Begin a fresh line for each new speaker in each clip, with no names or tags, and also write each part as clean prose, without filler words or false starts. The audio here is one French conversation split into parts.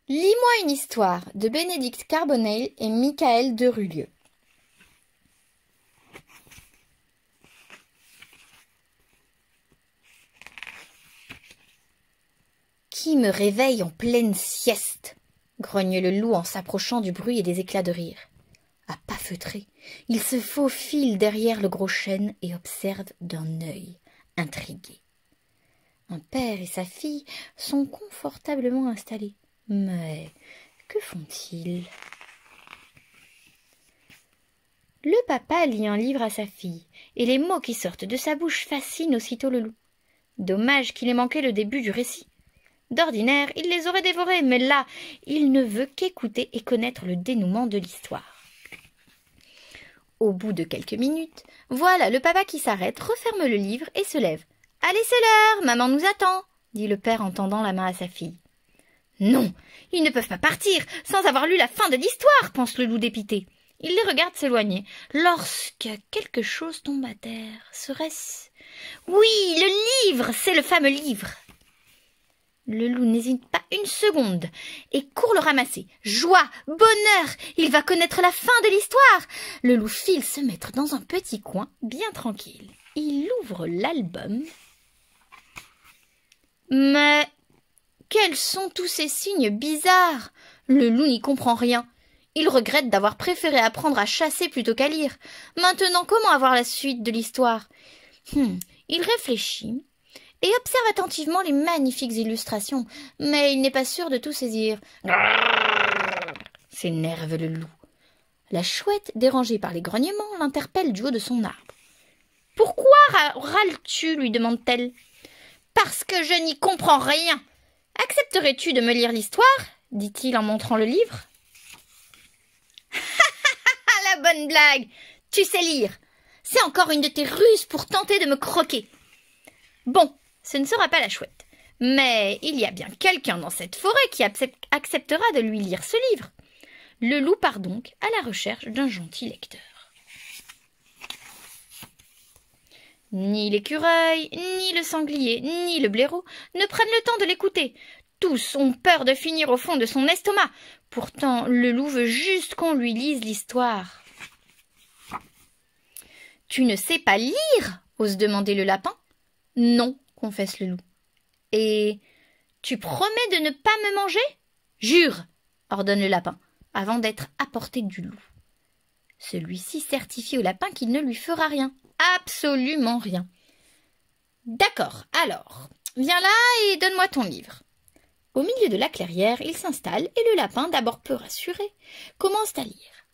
Lis-moi une histoire de Bénédicte Carbonel et Michael Derulieu. Qui me réveille en pleine sieste? Grogne le loup en s'approchant du bruit et des éclats de rire. À pas feutrer, il se faufile derrière le gros chêne et observe d'un œil intrigué. Un père et sa fille sont confortablement installés. Mais que font-ils? Le papa lit un livre à sa fille, et les mots qui sortent de sa bouche fascinent aussitôt le loup. Dommage qu'il ait manqué le début du récit. D'ordinaire, il les aurait dévorés, mais là, il ne veut qu'écouter et connaître le dénouement de l'histoire. Au bout de quelques minutes, voilà le papa qui s'arrête, referme le livre et se lève. « Allez, c'est l'heure, maman nous attend !» dit le père en tendant la main à sa fille. « Non, ils ne peuvent pas partir sans avoir lu la fin de l'histoire !» pense le loup dépité. Il les regarde s'éloigner, lorsque quelque chose tombe à terre. Serait-ce... Oui, le livre, c'est le fameux livre. Le loup n'hésite pas une seconde et court le ramasser. Joie, bonheur, il va connaître la fin de l'histoire. Le loup file se mettre dans un petit coin, bien tranquille. Il ouvre l'album. Mais quels sont tous ces signes bizarres? Le loup n'y comprend rien. Il regrette d'avoir préféré apprendre à chasser plutôt qu'à lire. Maintenant, comment avoir la suite de l'histoire? Il réfléchit et observe attentivement les magnifiques illustrations, mais il n'est pas sûr de tout saisir. S'énerve le loup. La chouette, dérangée par les grognements, l'interpelle du haut de son arbre. « Pourquoi râles-tu » lui demande-t-elle. « Parce que je n'y comprends rien. Accepterais-tu de me lire l'histoire » dit-il en montrant le livre. « La bonne blague. Tu sais lire. C'est encore une de tes ruses pour tenter de me croquer. Bon, ce ne sera pas la chouette. Mais il y a bien quelqu'un dans cette forêt qui acceptera de lui lire ce livre. » Le loup part donc à la recherche d'un gentil lecteur. Ni l'écureuil, ni le sanglier, ni le blaireau ne prennent le temps de l'écouter. Tous ont peur de finir au fond de son estomac. Pourtant, le loup veut juste qu'on lui lise l'histoire. « Tu ne sais pas lire ?» ose demander le lapin. « Non » confesse le loup. « Et tu promets de ne pas me manger ?»« Jure !» ordonne le lapin, avant d'être à portée du loup. Celui-ci certifie au lapin qu'il ne lui fera rien. Absolument rien. « D'accord, alors, viens là et donne-moi ton livre. » Au milieu de la clairière, il s'installe et le lapin, d'abord peu rassuré, commence à lire.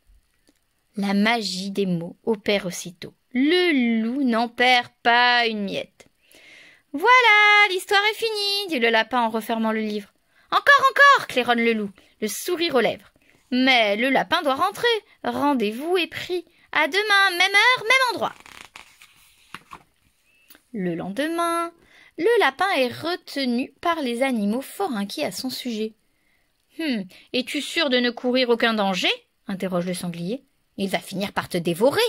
La magie des mots opère aussitôt. Le loup n'en perd pas une miette. « Voilà, l'histoire est finie, » dit le lapin en refermant le livre. « Encore, encore » claironne le loup, le sourire aux lèvres. Mais le lapin doit rentrer. Rendez-vous est pris. À demain, même heure, même endroit. Le lendemain, le lapin est retenu par les animaux fort inquiets à son sujet. « Es-tu sûr de ne courir aucun danger ?» interroge le sanglier. « Il va finir par te dévorer »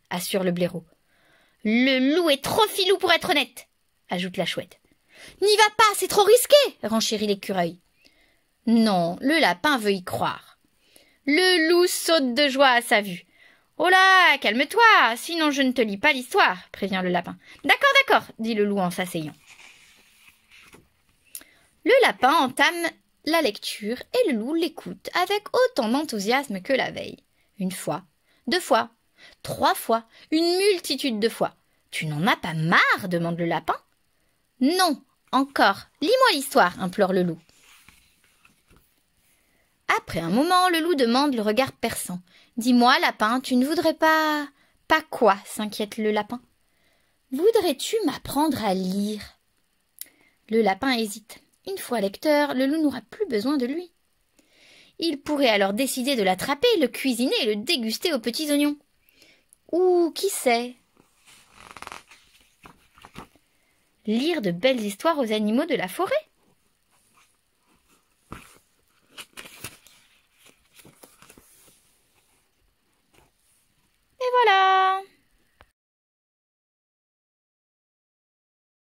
assure le blaireau. « Le loup est trop filou pour être honnête » ajoute la chouette. « N'y va pas, c'est trop risqué » renchérit l'écureuil. Non, le lapin veut y croire. Le loup saute de joie à sa vue. « Oh là, calme-toi, sinon je ne te lis pas l'histoire » prévient le lapin. « D'accord, d'accord » dit le loup en s'asseyant. Le lapin entame la lecture et le loup l'écoute avec autant d'enthousiasme que la veille. Une fois, 2 fois, 3 fois, une multitude de fois. « Tu n'en as pas marre ?» demande le lapin. « Non, encore, lis-moi l'histoire » implore le loup. Après un moment, le loup demande le regard perçant. « Dis-moi, lapin, tu ne voudrais pas... »« Pas quoi ?» s'inquiète le lapin. « Voudrais-tu m'apprendre à lire ?» Le lapin hésite. Une fois lecteur, le loup n'aura plus besoin de lui. Il pourrait alors décider de l'attraper, le cuisiner et le déguster aux petits oignons. Ou qui sait, lire de belles histoires aux animaux de la forêt.